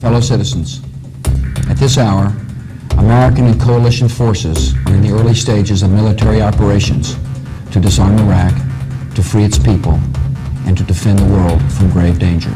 Fellow citizens, at this hour, American and coalition forces are in the early stages of military operations to disarm Iraq, to free its people, and to defend the world from grave danger.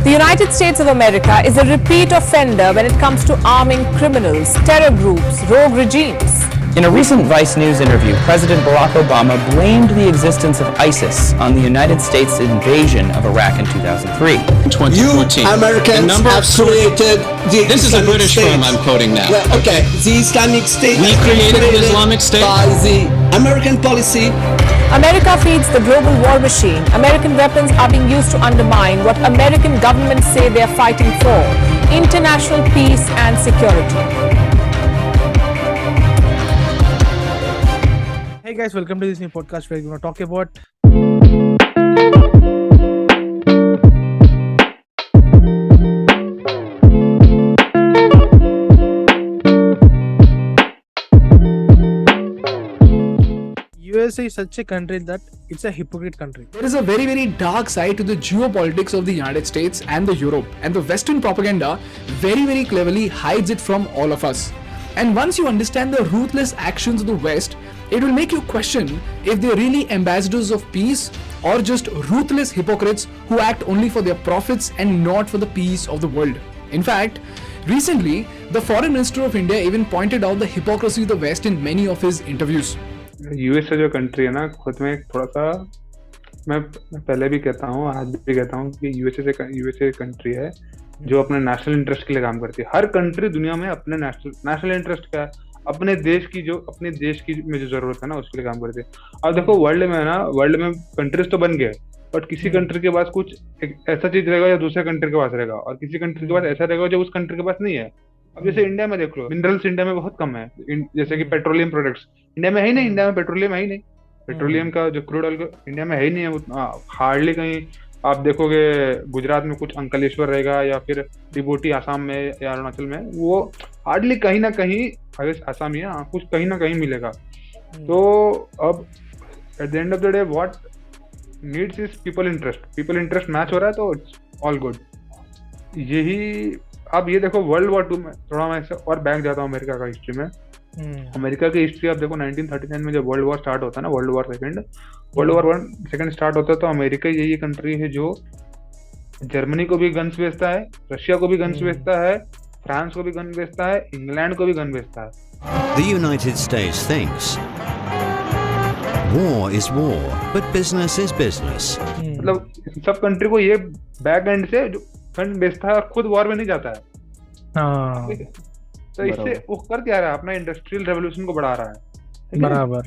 The United States of America is a repeat offender when it comes to arming criminals, terror groups, rogue regimes. In a recent Vice News interview, President Barack Obama blamed the existence of ISIS on the United States' invasion of Iraq in 2003. In 2014. You Americans have created the This is a Islamic British State. firm I'm quoting now. Well, okay, the Islamic State We has been created the Islamic State? by the American policy. America feeds the global war machine. American weapons are being used to undermine what American governments say they are fighting for: international peace and security. Hey guys, welcome to this new podcast where we're going to talk about USA is such a country that it's a hypocrite country. There is a very, very dark side to the geopolitics of the United States and the Europe, and the Western propaganda very, very cleverly hides it from all of us. And once you understand the ruthless actions of the West, it will make you question if they're really ambassadors of peace or just ruthless hypocrites who act only for their profits and not for the peace of the world. In fact, recently, the Foreign Minister of India even pointed out the hypocrisy of the West in many of his interviews. USA जो country है ना, खुद में थोड़ा सा मैं पहले भी कहता हूँ, आज भी कहता हूँ कि यूएसए कंट्री है जो अपने नेशनल इंटरेस्ट के लिए काम करती है। हर कंट्री दुनिया में अपने नेशनल इंटरेस्ट का, अपने देश की में जो जरूरत है ना, उसके लिए काम करती है। अब देखो वर्ल्ड में कंट्रीज तो बन गए, बट किसी कंट्री के पास कुछ ऐसा चीज रहेगा जो दूसरे कंट्री के पास रहेगा, और किसी कंट्री के पास ऐसा रहेगा जो उस कंट्री के पास नहीं है। अब जैसे इंडिया में देख लो, मिनरल्स इंडिया में बहुत कम है, जैसे कि पेट्रोलियम प्रोडक्ट्स इंडिया में है ही नहीं। इंडिया में पेट्रोलियम है ही नहीं, पेट्रोलियम का जो क्रूड ऑयल इंडिया में है ही नहीं है। हार्डली कहीं आप देखोगे गुजरात में कुछ अंकलेश्वर रहेगा, या फिर डिबोटी आसाम में या अरुणाचल में, वो हार्डली कहीं ना कहीं, आसाम ही है, कुछ कहीं ना कहीं मिलेगा। तो अब eight the end of the day what needs is people interest match हो रहा है तो इट्स ऑल गुड। यही अब ये देखो वर्ल्ड वॉर 2 में थोड़ा मैं और बैक जाता हूँ अमेरिका का हिस्ट्री में। अमेरिका की हिस्ट्री आप देखो 1939 में जब वर्ल्ड वॉर स्टार्ट होता है ना, वर्ल्ड वॉर सेकंड स्टार्ट होता है, तो अमेरिका यही कंट्री है जो जर्मनी को भी गन्स बेचता है, रशिया को भी गन्स बेचता है, फ्रांस को भी गन बेचता है, इंग्लैंड को भी गन बेचता है। The United States thinks war is war, but business is business. मतलब सब कंट्री को ये बैक एंड से जो फंड बेचता है और खुद वॉर में नहीं जाता है। तो इससे वो कर क्या रहा है, अपना इंडस्ट्रियल रेवोल्यूशन को बढ़ा रहा है। बराबर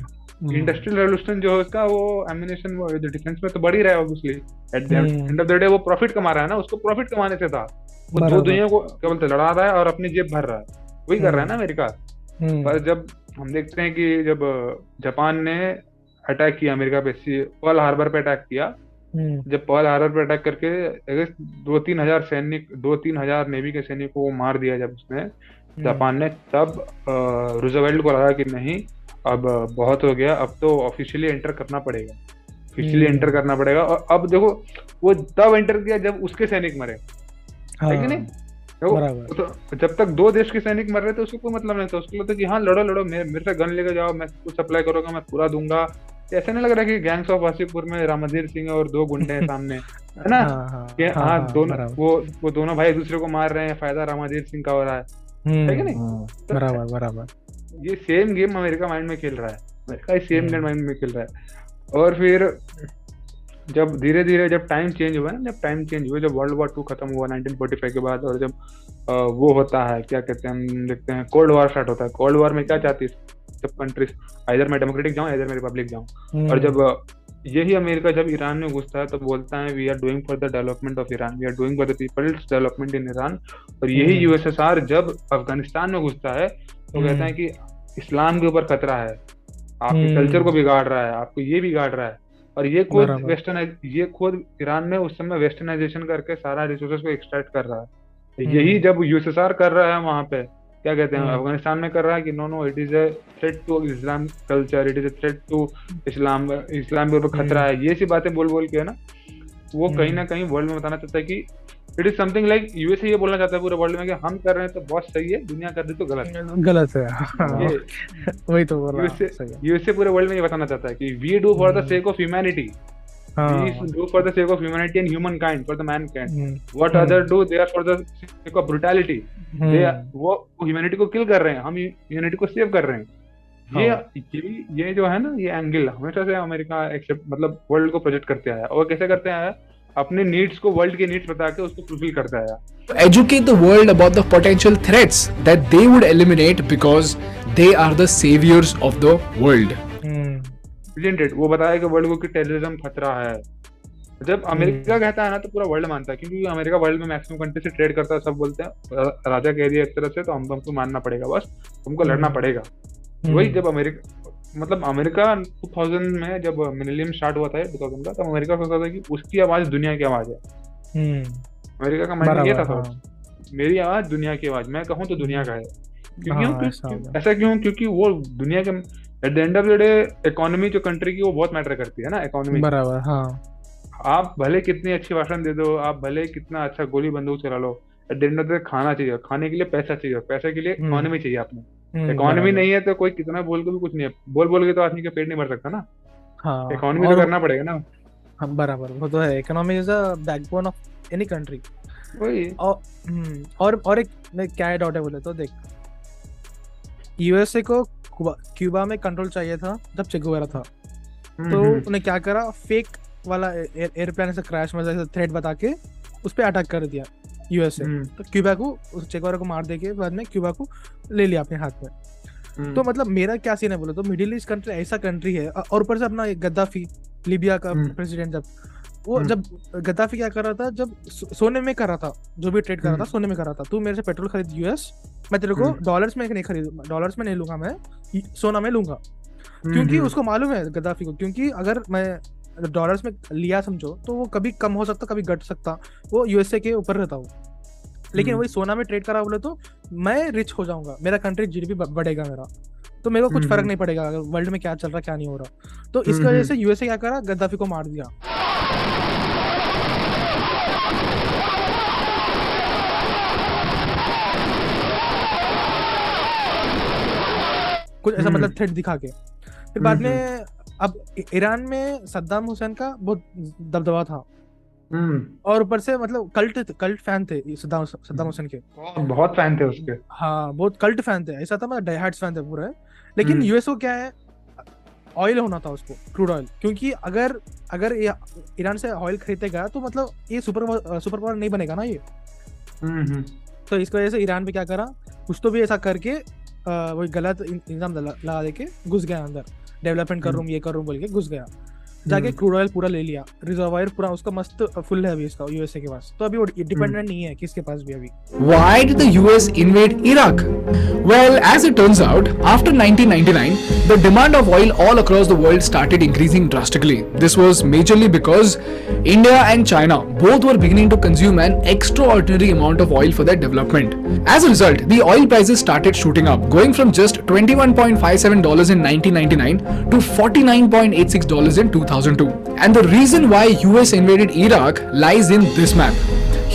इंडस्ट्रियल रेवोल्यूशन जो है उसका, वो एमिनेशन, वो डिफेंस में तो बढ़ ही रहा है obviously. Eight the end of the day वो प्रॉफिट कमा रहा है ना, उसको प्रॉफिट कमाने से था, वो दो दुनिया को केवल लड़ा रहा है और अपनी जेब भर रहा है, वही कर रहा है ना अमेरिका। पर जब हम देखते हैं कि जब जापान ने अटैक किया अमेरिका पे, पर्ल हार्बर पे अटैक किया, जब पर्ल हार्बर पे अटैक करके 2-3 हजार नेवी के सैनिकों को मार दिया जब उसने जापान ने, तब रूजवेल्ट को लगा कि नहीं अब बहुत हो गया, अब तो ऑफिशियली एंटर करना पड़ेगा। और अब देखो वो तब एंटर किया जब उसके सैनिक मरे, है कि नहीं? तो जब तक 2 देश के सैनिक मर रहे थे उसको कोई मतलब नहीं था, उसको लगता कि हाँ लड़ो, मेरे से गन लेके जाओ, मैं कुछ सप्लाई करूंगा, मैं पूरा दूंगा। ऐसा नहीं लग रहा कि गैंग्स ऑफ वासीपुर में रामाधीर सिंह और 2 गुंडे हैं सामने, है ना? कि हाँ दोनों वो दोनों भाई दूसरे को मार रहे हैं, फायदा रामाधीर सिंह का हो रहा है कि नहीं? बराबर ये सेम गेम अमेरिका माइंड में खेल रहा है। और फिर जब धीरे धीरे जब टाइम चेंज हुआ, जब वर्ल्ड वॉर 2 खत्म हुआ 1945 के बाद, और जब वो होता है, क्या कहते हैं, हम देखते हैं कोल्ड वॉर स्टार्ट होता है। कोल्ड वॉर में क्या चाहती है सब कंट्रीज, आइदर मैं डेमोक्रेटिक जाऊं, आइदर मैं रिपब्लिक जाऊं। और जब यही अमेरिका जब ईरान में घुसता है तो बोलता है we are doing for the development of Iran, we are doing for the people's development in Iran. और यही यूएसएसआर जब अफगानिस्तान में घुसता है तो कहता है कि इस्लाम के ऊपर खतरा है, आपके कल्चर को बिगाड़ रहा है, आपको ये बिगाड़ रहा है। और ये खुद ईरान में उस समय वेस्टर्नाइजेशन करके सारा रिसोर्सेज को एक्सट्रैक्ट कर रहा है। यही जब यूएसएसआर कर रहा है वहां पे, क्या कहते हैं, अफगानिस्तान में कर रहा है कि no it is a threat to Islam culture, it is a threat to Islam के ऊपर खतरा है। ये सी बातें बोल के ना वो कहीं ना कहीं वर्ल्ड में बताना चाहता है कि it is something like USA ये बोलना चाहता है पूरे वर्ल्ड में कि हम कर रहे हैं तो बहुत सही है, दुनिया कर रही तो गलत है। गलत है, हाँ, ये वही तो बोल रहा हूँ, सही है। यूएसए पूरे वर्ल्ड में ये बताना चाहता है कि we do for the sake of humanity, we do for the sake of humanity and humankind, for the mankind. What other do, they are for the sake of brutality, वो humanity को kill कर रहे हैं, हम humanity को save कर रहे हैं। ये जो है ना, ये एंगल हमेशा से अमेरिका एक्सेप्ट मतलब वर्ल्ड को प्रोजेक्ट करते आया, और कैसे करते आया, अपने नीड्स को, वर्ल्ड के नीड्स बता के उसको फुलफिल करता आया। Educate the world about the potential threats that they would eliminate because they are the saviors of the world. Isn't it? वो बताया कि वर्ल्ड को कि टेररिज्म खतरा है। जब अमेरिका कहता है ना तो पूरा वर्ल्ड मानता है, क्योंकि अमेरिका वर्ल्ड में मैक्सिमम कंट्री से ट्रेड करता है। सब बोलते हैं राजा कह दिया एक तरह से तो हमको मानना पड़ेगा, बस तुमको लड़ना पड़ेगा। वही जब अमेरिका 2000 में जब मिलेनियम स्टार्ट हुआ था 2000 का, तब अमेरिका सोचता था कि उसकी आवाज दुनिया की आवाज है। अमेरिका का माइंड ये था, मेरी आवाज दुनिया की आवाज, मैं कहूँ तो दुनिया का है। ऐसा क्यों? क्योंकि वो दुनिया के eight the end of the day economy जो कंट्री की वो बहुत मैटर करती है ना, इकोनॉमी। बराबर, हाँ। आप भले कितनी अच्छी भाषण दे दो, आप भले कितना अच्छा गोली बंदूक चला लो, at the end of the day खाना चाहिए, खाने के लिए पैसा चाहिए, पैसे के लिए इकोनॉमी चाहिए। आपने इकोनॉमी नहीं है तो कोई कितना बोल के भी कुछ नहीं है, बोल के तो आदमी का पेट नहीं भर सकता ना। हाँ, इकोनॉमी तो करना पड़ेगा ना। हाँ, बराबर, वो तो है। Economy is a backbone of any country. वही। और एक क्या डाउट है बोले तो देख, यूएसए को क्यूबा में कंट्रोल चाहिए था जब चे गुवेरा था, तो उन्हें क्या करा, फेक वाला एयरप्लेन से क्रैश में थ्रेट बता के उस पर अटैक कर दिया यूएसए। तो क्यूबा को, चे गुवेरा को मार दे के बाद में क्यूबा को ले लिया अपने हाथ में। तो मतलब मेरा क्या सीन है बोले तो, मिडिल ईस्ट कंट्री ऐसा कंट्री है, और ऊपर से अपना गद्दाफी लीबिया का प्रेसिडेंट, जब गद्दाफी क्या कर रहा था, जब सोने में कर रहा था, जो भी ट्रेड कर रहा था सोने में कर रहा था। तू मेरे से पेट्रोल खरीद यूएस, मैं तेरे को डॉलर्स में नहीं खरीद, डॉलर्स में नहीं लूंगा, मैं सोना में लूंगा। क्योंकि उसको मालूम है गद्दाफी को, क्योंकि अगर मैं डॉलर्स में लिया समझो तो वो कभी कम हो सकता, कभी घट सकता, वो यूएसए के ऊपर रहता वो। लेकिन वही सोना में ट्रेड करा बोले तो मैं रिच हो जाऊंगा, मेरा कंट्री जीडीपी बढ़ेगा मेरा, तो मेरे को कुछ फर्क नहीं पड़ेगा अगर वर्ल्ड में क्या चल रहा क्या नहीं हो रहा। तो इसकी वजह से यूएसए क्या करा, गद्दाफी को मार दिया। कुछ ऐसा मतलब थ्रेट दिखा के। फिर बाद में अब ईरान में सद्दाम हुसैन का बहुत दबदबा था, और ऊपर से मतलब कल्ट फैन थे सद्दाम हुसैन के, बहुत फैन थे उसके। हाँ, बहुत कल्ट फैन थे, ऐसा था मतलब डाइहार्ड फैन थे पूरा। लेकिन यूएस को क्या है, ऑयल होना था उसको, क्रूड ऑयल, क्योंकि अगर ईरान से ऑयल खरीदेगा तो मतलब ये सुपर पावर नहीं बनेगा ना ये। तो इस वजह से ईरान पे क्या करा, कुछ तो भी ऐसा करके वही गलत इंतजाम लगा दे के घुस गया अंदर, डेवलपमेंट कर रहा हूँ, ये कर रहा हूँ बोल के घुस गया, जाके क्रूड ऑयल पूरा ले लिया, रिजर्वायर पूरा उसका मस्त फुल है अभी इसका यूएसए के पास। तो अभी वो डिपेंडेंट नहीं है किसके पास भी अभी। Why did the US invade Iraq? Well, as it turns out, after 1999, the demand of oil all across the world started increasing drastically. This was majorly because India and China both were beginning to consume an extraordinary amount of oil for their development. As a result, the oil prices started shooting up, going from just $21.57 in 1999 to $49.86 in 2002. And the reason why US invaded Iraq lies in this map.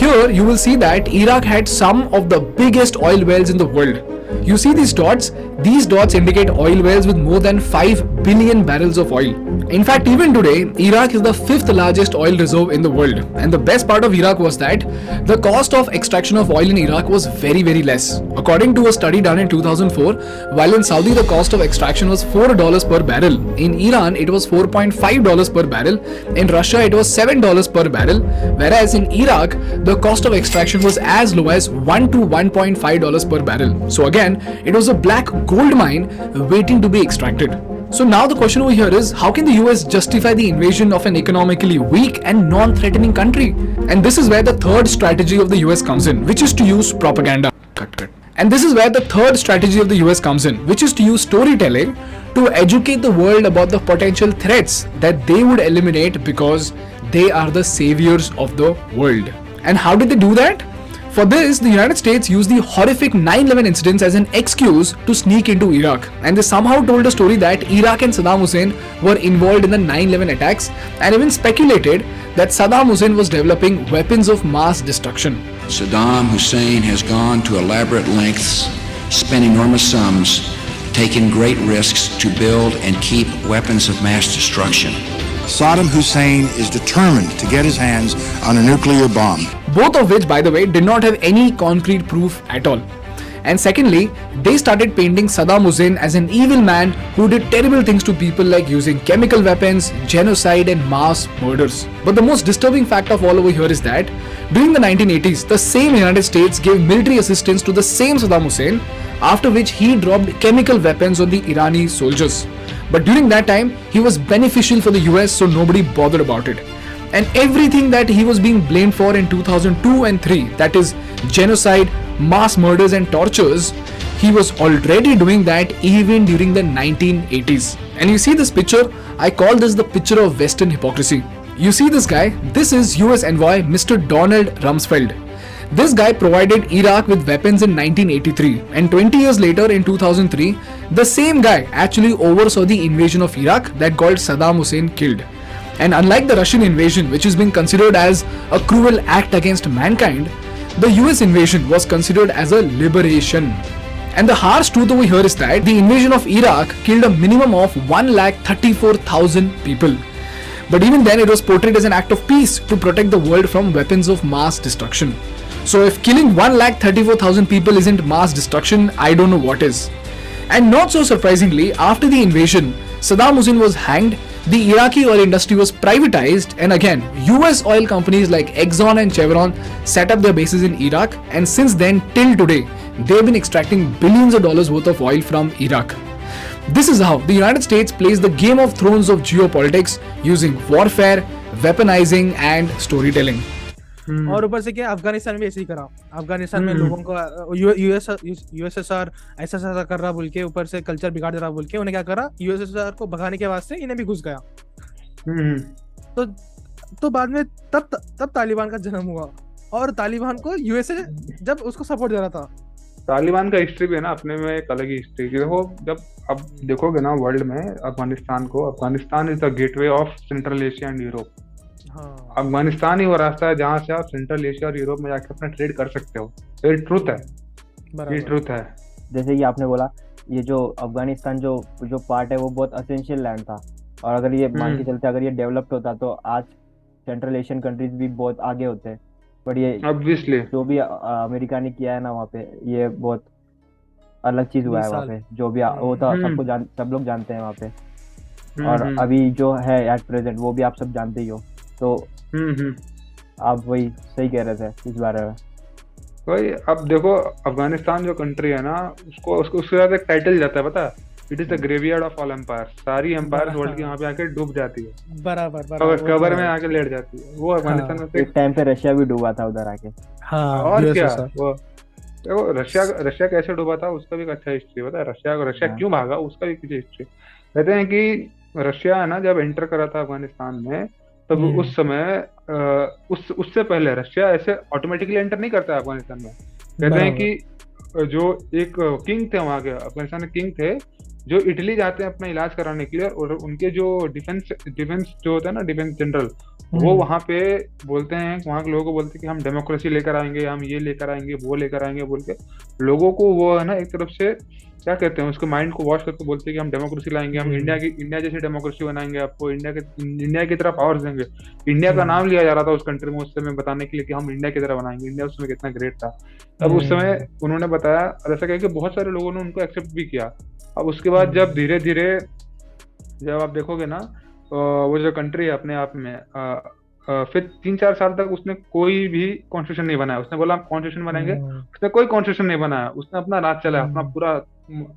Here you will see that Iraq had some of the biggest oil wells in the world. You see these dots? These dots indicate oil wells with more than 5 billion barrels of oil. In fact, even today, Iraq is the 5th largest oil reserve in the world. And the best part of Iraq was that the cost of extraction of oil in Iraq was very, very less. According to a study done in 2004, while in Saudi the cost of extraction was $4 per barrel, in Iran it was $4.5 per barrel, in Russia it was $7 per barrel, whereas in Iraq the cost of extraction was as low as $1 to $1.5 per barrel. So again, it was a black gold mine waiting to be extracted. So now the question over here is, how can the US justify the invasion of an economically weak and non-threatening country? And this is where the third strategy of the US comes in, which is to use propaganda. And this is where the third strategy of the US comes in, which is to use storytelling to educate the world about the potential threats that they would eliminate because they are the saviors of the world. And how did they do that? For this, the United States used the horrific 9/11 incidents as an excuse to sneak into Iraq, and they somehow told a story that Iraq and Saddam Hussein were involved in the 9/11 attacks, and even speculated that Saddam Hussein was developing weapons of mass destruction. Saddam Hussein has gone to elaborate lengths, spent enormous sums, taken great risks to build and keep weapons of mass destruction. Saddam Hussein is determined to get his hands on a nuclear bomb. Both of which, by the way, did not have any concrete proof at all. And secondly, they started painting Saddam Hussein as an evil man who did terrible things to people like using chemical weapons, genocide and mass murders. But the most disturbing fact of all over here is that during the 1980s, the same United States gave military assistance to the same Saddam Hussein, after which he dropped chemical weapons on the Irani soldiers. But during that time, he was beneficial for the US, so nobody bothered about it. And everything that he was being blamed for in 2002 and 3, that is genocide, mass murders and tortures, he was already doing that even during the 1980s. And you see this picture, I call this the picture of Western hypocrisy. You see this guy, this is US envoy Mr. Donald Rumsfeld. This guy provided Iraq with weapons in 1983, and 20 years later in 2003, the same guy actually oversaw the invasion of Iraq that got Saddam Hussein killed. And unlike the Russian invasion, which is being considered as a cruel act against mankind, the US invasion was considered as a liberation. And the harsh truth over here is that the invasion of Iraq killed a minimum of 134,000 people. But even then, it was portrayed as an act of peace to protect the world from weapons of mass destruction. So if killing 134,000 people isn't mass destruction, I don't know what is. And not so surprisingly, after the invasion, Saddam Hussein was hanged, the Iraqi oil industry was privatized, and again, US oil companies like Exxon and Chevron set up their bases in Iraq, and since then till today, they've been extracting billions of dollars worth of oil from Iraq. This is how the United States plays the Game of Thrones of geopolitics using warfare, weaponizing and storytelling. और ऊपर से क्या अफगानिस्तान में ऐसे ही करा। अफगानिस्तान में लोगों को यूएसएसआर ऐसा कर रहा बोल के, ऊपर से कल्चर बिगाड़ दे रहा बोल के, उन्हें क्या करा, यूएसएसआर को भगाने के वास्ते इन्हें भी घुस गया। तो बाद में तब तालिबान का जन्म हुआ, और तालिबान को यूएसए जब उसको सपोर्ट दे रहा था। तालिबान का हिस्ट्री भी है ना अपने में एक अलग ही हिस्ट्री। देखो, जब अब देखोगे ना वर्ल्ड में Afghanistan is the gateway of Central Asia and Europe. Afghanistan ही वो रास्ता है जहाँ से आप सेंट्रल एशिया और यूरोप में जाके अपना ट्रेड कर सकते हो। तो ये ट्रूथ है, ये ट्रूथ है। जैसे कि आपने बोला, ये जो अफगानिस्तान जो पार्ट है वो बहुत असेंशियल लैंड था, और अगर ये मान के चलते अगर ये डेवलप्ड होता तो आज सेंट्रल एशियन कंट्रीज भी बहुत आगे होते हैं। बट ये ऑब्वियसली जो भी अमेरिका ने किया है ना वहाँ पे, ये बहुत अलग चीज हुआ है वहाँ पे। जो भी वो तो सब लोग जानते हैं वहाँ पे, और अभी जो है एट प्रेजेंट वो भी आप सब जानते ही हो। तो आप वही सही कह रहे थे इस बारे में। वही, अब देखो अफगानिस्तान जो कंट्री है ना, उसके बाद एक टाइटल जाता है, पता है, it is the graveyard of all empire. सारी एम्पायर वर्ल्ड की यहाँ पे आके डूब जाती है, बराबर कबर में आके लेट जाती है। वो अफगानिस्तान में एक टाइम पे रशिया भी डूबा था उधर आके। और क्या, वो देखो रशिया कैसे डूबा था उसका भी एक अच्छा हिस्ट्री पता है। रशिया क्यों भागा उसका भी कुछ हिस्ट्री। कहते हैं कि रशिया है ना, जब एंटर करा था अफगानिस्तान में, तब उस समय उससे पहले रशिया ऐसे ऑटोमेटिकली एंटर नहीं करता है अफगानिस्तान में। कहते हैं कि जो एक किंग थे वहाँ के, अफगानिस्तान के किंग थे, जो इटली जाते हैं अपना इलाज कराने के लिए, और उनके जो डिफेंस जो होता है ना, डिफेंस जनरल, वो वहाँ पे बोलते हैं, वहाँ के लोगों को बोलते हैं कि हम डेमोक्रेसी लेकर आएंगे, हम ये लेकर आएंगे, वो लेकर आएंगे बोल के लोगों को, वो है ना एक तरफ से क्या कहते हैं, उसके माइंड को वॉश करके बोलते हैं कि हम डेमोक्रेसी लाएंगे, हम इंडिया जैसी डेमोक्रेसी बनाएंगे, आपको इंडिया की तरह पावर्स देंगे। इंडिया का नाम लिया जा रहा था उस कंट्री में उस समय बताने के लिए कि हम इंडिया की तरह बनाएंगे। इंडिया उस समय कितना ग्रेट था। अब उस समय उन्होंने बताया, और ऐसा कह के बहुत सारे लोगों ने उनको एक्सेप्ट भी किया। अब उसके बाद जब धीरे धीरे जब आप देखोगे ना, वो जो कंट्री है अपने आप में, फिर 3-4 साल तक उसने कोई भी कॉन्स्टिट्यूशन नहीं बनाया। उसने बोला हम कॉन्स्टिट्यूशन बनाएंगे, उसने कोई कॉन्स्टिट्यूशन नहीं बनाया। उसने अपना राज चलाया, अपना पूरा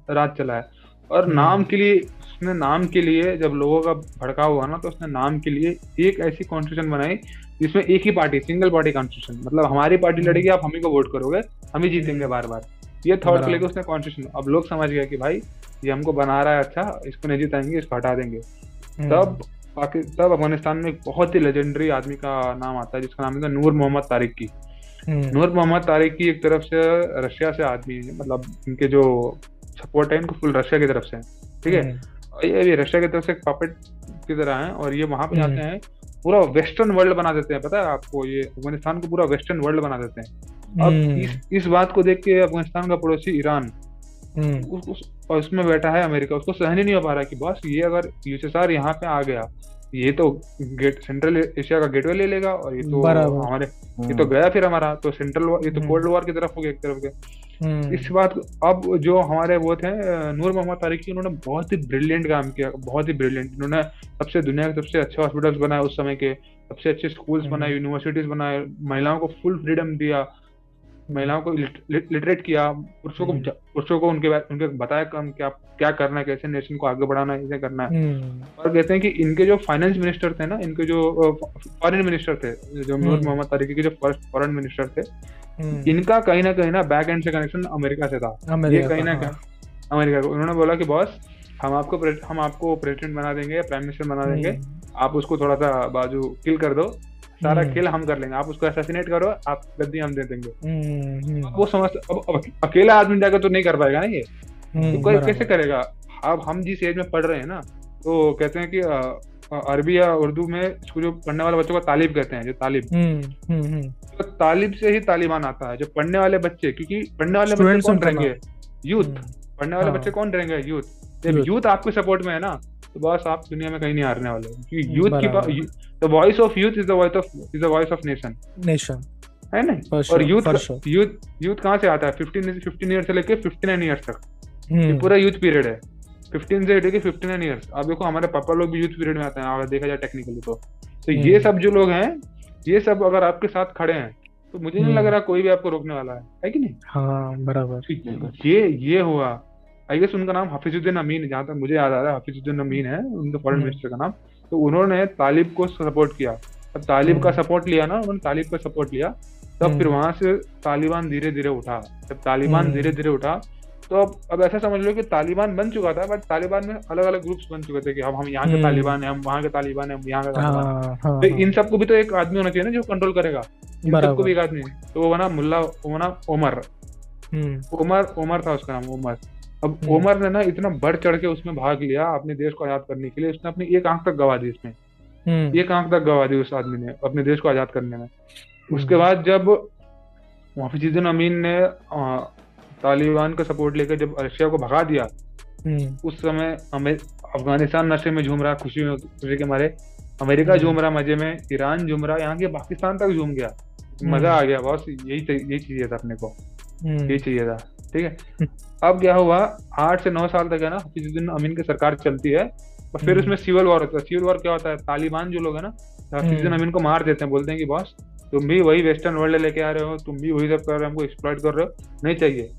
राज चलाया। और नाम के लिए जब लोगों का भड़काव हुआ ना, तो उसने नाम के लिए एक ऐसी कॉन्स्टिट्यूशन बनाई जिसमें एक ही पार्टी, सिंगल पार्टी कॉन्स्टिट्यूशन, मतलब हमारी पार्टी लड़ेगी, आप हम ही को वोट करोगे, हम ही जीतेंगे बार बार। ये थॉट लेके उसने कॉन्स्टिट्यूशन, अब लोग समझ गए कि भाई ये हमको बना रहा है, अच्छा इसको नहीं जिताएंगे, इसको हटा देंगे। तब अफगानिस्तान में एक बहुत ही लेजेंडरी आदमी का नाम आता है जिसका नाम है नूर मोहम्मद तारिकी। नूर मोहम्मद तारिकी एक तरफ से रशिया से आदमी है, मतलब इनके जो सपोर्ट है इनको फुल रशिया की तरफ से, ठीक है। ये रशिया की तरफ से एक पपेट की तरह है, और ये वहां पे जाते हैं पूरा वेस्टर्न वर्ल्ड बना देते हैं, पता है आपको, ये अफगानिस्तान को पूरा वेस्टर्न वर्ल्ड बना देते हैं। अब इस बात को देख के अफगानिस्तान का पड़ोसी ईरान और उसमें बैठा है अमेरिका, उसको सहन ही नहीं हो पा रहा कि बस ये अगर यूएसएसआर यहाँ पे आ गया, ये तो सेंट्रल एशिया का गेटवे ले लेगा, और ये तो हमारे ये तो गया फिर हमारा तो ये तो कोल्ड वॉर की तरफ हो गया एक तरफ के। इस बात अब जो हमारे वो थे नूर मोहम्मद तारिकी, उन्होंने बहुत ही ब्रिलियंट काम किया, बहुत ही ब्रिलियंट। उन्होंने दुनिया के सबसे अच्छे हॉस्पिटल्स बनाए उस समय के, सबसे अच्छे स्कूल्स बनाए, यूनिवर्सिटीज बनाए, महिलाओं को फुल फ्रीडम दिया, महिलाओं को लिटरेट किया, पुरुषों को उनके बताया क्या करना है, कैसे नेशन को आगे बढ़ाना है, कैसे करना है। और कहते हैं कि इनके जो फाइनेंस मिनिस्टर थे ना, इनके जो फॉरेन मिनिस्टर थे, जो नूर मोहम्मद तारिकी के जो फॉरेन मिनिस्टर थे, इनका कहीं ना बैक एंड से कनेक्शन अमेरिका से था। ये कहीं ना कहीं अमेरिका को उन्होंने बोला कि बॉस हम आपको प्रेसिडेंट बना देंगे, प्राइम मिनिस्टर बना देंगे, आप उसको थोड़ा सा बाजू किल कर दो, सारा खेल हम कर लेंगे, आप उसको असैसिनेट करो, आप गद्दी हम दे देंगे। वो समझते अब अकेला आदमी जाकर तो नहीं कर पाएगा ना ये, तो कोई कैसे करेगा। अब हम जिस एज में पढ़ रहे हैं ना, तो कहते हैं कि अरबी या उर्दू में इसको जो पढ़ने वाले बच्चों को तालिब कहते हैं, जो तालिब, तो तालिब से ही तालिबान आता है। जो पढ़ने वाले बच्चे, क्योंकि पढ़ने वाले बच्चे कौन रहेंगे, यूथ, पढ़ने वाले बच्चे कौन रहेंगे, यूथ। जब यूथ आपके सपोर्ट में है ना, तो बस आप दुनिया में कहीं नहीं हारने वाले, क्योंकि यूथ की the voice of youth is the voice of nation है ना। और यूथ कहाँ से आता है, 15 ईयर से लेके 59 ईयर्स तक, ये पूरा यूथ पीरियड है, 15 से लेके 59 ईयर्स। आप देखो हमारे पापा लोग भी यूथ पीरियड में आते हैं, अगर देखा जाए टेक्निकली तो ये सब जो लोग हैं, ये सब अगर आपके साथ खड़े हैं, तो मुझे नहीं लग रहा कोई भी आपको रोकने वाला है कि नहीं। हाँ बराबर। ये हुआ, आई गेस उनका नाम हफीजुद्दीन अमीन, जहाँ तक मुझे याद आ रहा है हफीजुद्दीन अमीन है उनके फॉरेन मिनिस्टर का नाम। तो उन्होंने तालिब को सपोर्ट किया, अब तालिब का सपोर्ट लिया ना, उन्होंने तालिब का सपोर्ट लिया, तब फिर वहां से तालिबान धीरे धीरे उठा। जब तालिबान धीरे धीरे उठा, तो अब ऐसा समझ लो कि तालिबान बन चुका था, बट तालिबान में अलग अलग ग्रुप्स बन चुके थे कि हम यहाँ के तालिबान है, हम वहाँ के तालिबान है, हम यहाँ के तालिबान। तो इन सबको भी तो एक आदमी होना चाहिए ना जो कंट्रोल करेगा, इन सबको भी एक आदमी। तो वो बना मुल्ला, वो बना ओमर था उसका नाम, ओमर। अब ओमर ने ना इतना बढ़ चढ़ के उसमें भाग लिया अपने देश को आजाद करने के लिए, उसने अपनी एक आंख तक गवा दी, इसमें एक आंख तक गवा दी उस आदमी ने अपने देश को आजाद करने में। उसके बाद जब हफीजुद्दीन अमीन ने तालिबान का सपोर्ट लेकर जब रशिया को भगा दिया, उस समय अफगानिस्तान नशे में झूम रहा, खुशी के मारे, अमेरिका झूम रहा मजे में, ईरान झूम रहा, यहाँ के पाकिस्तान तक झूम गया, मजा आ गया बॉस। यही चाहिए था अपने को, यही चाहिए था, ठीक है। अब क्या हुआ, 8 से 9 साल तक है ना हफीजुद्दीन अमीन की सरकार चलती है, और फिर उसमें सिविल वॉर होता है। सिविल वॉर क्या होता है, तालिबान जो लोग है ना हफीजुद्दीन अमीन को मार देते हैं, बोलते हैं कि बॉस तुम भी वही वेस्टर्न वर्ल्ड लेके आ रहे हो, तुम भी वही सब कर रहे हो, हमको एक्सप्लॉइट कर रहे हो, नहीं चाहिए।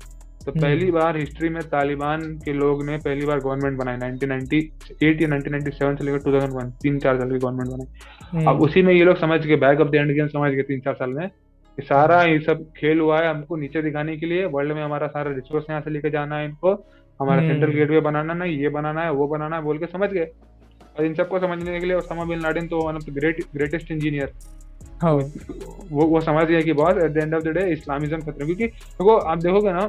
तो पहली बार हिस्ट्री में तालिबान के लोग ने पहली बार गवर्नमेंट बनाई 1998 या 1997 से लेकर 2001, 3-4 साल की गवर्नमेंट बनाई। अब उसी में ये लोग समझ के back of the end game समझ गए 3-4 साल में कि सारा ये सब खेल हुआ है हमको नीचे दिखाने के लिए, वर्ल्ड में हमारा सारा रिसोर्स यहाँ से लेके जाना है, इनको हमारा सेंट्रल गेटवे बनाना नहीं, ये बनाना है, वो बनाना है, बोल के समझ गए। और इन सबको समझने के लिए ओसामा बिन लादेन तो one of the greatest engineer, वो समझ गए कि boss eight the end of the day Islamism खतरे। क्योंकि देखो आप देखोगे ना,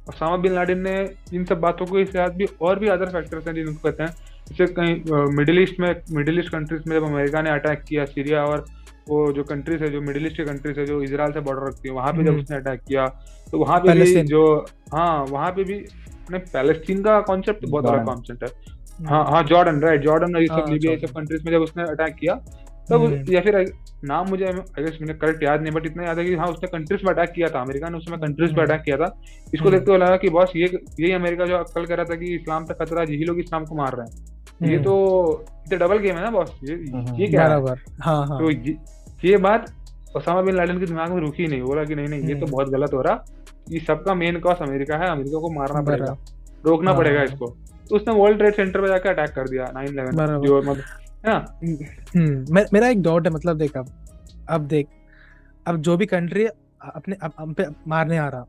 ओसामा बिन लादेन ने इन सब बातों के साथ भी और भी अदर फैक्टर्स हैं जिनको कहते हैं, जैसे कहीं मिडिल ईस्ट कंट्रीज में जब अमेरिका ने अटैक किया, सीरिया और वो जो कंट्रीज है, जो मिडिल ईस्ट के कंट्रीज है जो इजराइल से बॉर्डर रखती है, वहां पे जब उसने अटैक किया, तो वहां पे भी जो वहां पे भी पैलेस्टीन का कॉन्सेप्ट बहुत बड़ा कॉन्सेप्ट है। जॉर्डन, राइट, जॉर्डन और ये सब लीबिया, ये सब कंट्रीज में जब उसने अटैक किया, तब या फिर नाम मुझे मुझे करेक्ट याद नहीं, बट इतना याद है कि हाँ उसने कंट्रीज पे अटैक किया था, अमेरिका ने उस समय कंट्रीज पे अटैक किया था। इसको देखते हुए लगा कि बॉस यही अमेरिका जो कल कह रहा था कि इस्लाम पे खतरा, यही लोग इस्लाम को मार रहे हैं, ये तो डबल गेम है ना बॉस, ये क्या है। तो ये बात ओसामा बिन लादेन के दिमाग में रुकी नहीं, बोला कि नहीं ये तो बहुत गलत हो रहा, ये सबका मेन कॉज अमेरिका है, अमेरिका को मारना पड़ेगा, रोकना पड़ेगा इसको। तो उसने वर्ल्ड ट्रेड सेंटर पे जाकर अटैक कर दिया 9/11 जो मतलब है ना। मेरा एक डाउट है, मतलब देख अब जो भी कंट्री अपने हम पे मारने आ रहा,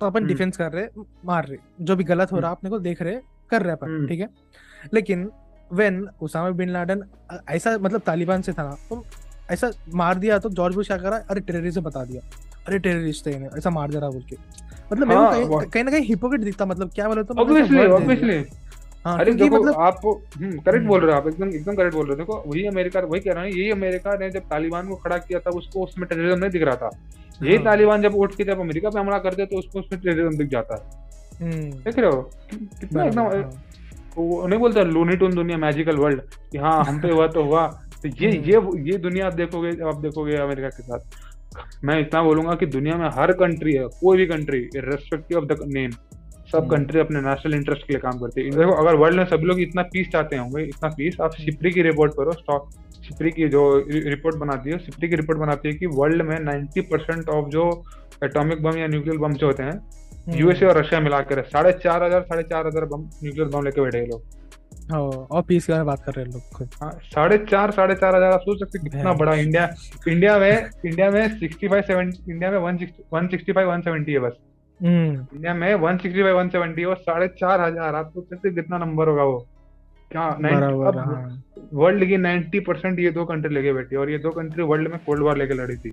तो अपन डिफेंस कर रहे, मार रहे, जो भी गलत हो रहा अपने को देख रहे, कर रहे अपन, ठीक है। लेकिन व्हेन ओसामा बिन लादेन ऐसा मतलब तालिबान से था ना, तो ऐसा मार दिया, तो जॉर्ज बुश क्या करा, अरे टेररिस्ट बता दिया, अरे टेररिस्ट है, ऐसा मार दे रहा बोल के। मतलब मेरे को कहीं ना कहीं हिपोक्रेट दिखता, मतलब क्या बोले तो ऑब्वियसली हाँ, अरे क्योंकि देखो मतलब आप करेक्ट बोल रहे हो, आप एकदम एकदम करेक्ट बोल रहे हो। देखो वही अमेरिका, वही कह रहा हूँ, यही अमेरिका ने जब तालिबान को खड़ा किया था उसको उसमें टेररिज्म नहीं दिख रहा था। यही हाँ। तालिबान जब उठ के जब अमेरिका पे हमला करते तो उसको उसमें टेररिज्म दिख जाता है। देख रहे हो कितना एकदम, बराबर, हाँ। वो नहीं बोलता लूनी टून दुनिया मैजिकल वर्ल्ड कि हाँ हम पे हुआ तो हुआ। तो ये दुनिया आप देखोगे अमेरिका के साथ। मैं इतना बोलूंगा कि दुनिया में हर कंट्री है, कोई भी country irrespective of the name, सब कंट्री अपने नेशनल इंटरेस्ट के लिए काम करती है। देखो अगर वर्ल्ड में सभी लोग इतना पीस चाहते होंगे, इतना पीस, आप सिप्री की रिपोर्ट करो, सिप्री की जो रिपोर्ट बनाती है, सिप्री की रिपोर्ट बनाती है कि वर्ल्ड में 90% ऑफ जो एटॉमिक बम या न्यूक्लियर बम जो होते हैं यूएसए और रशिया मिलाकर 4,500 बम न्यूक्लियर बम लेके बैठे हैं लोग। और पीस के बारे में बात कर रहे हैं लोग खुद। 4,500 आप सोच सकते कितना बड़ा। इंडिया में 65-70, इंडिया में 165-170 है बस। इंडिया में 165-170 और 4,500, आप सोच सकते कितना नंबर होगा वो। क्या वर्ल्ड की 90% ये दो कंट्री लेके बैठी, और ये दो कंट्री वर्ल्ड में कोल्ड वॉर लेके लड़ी थी।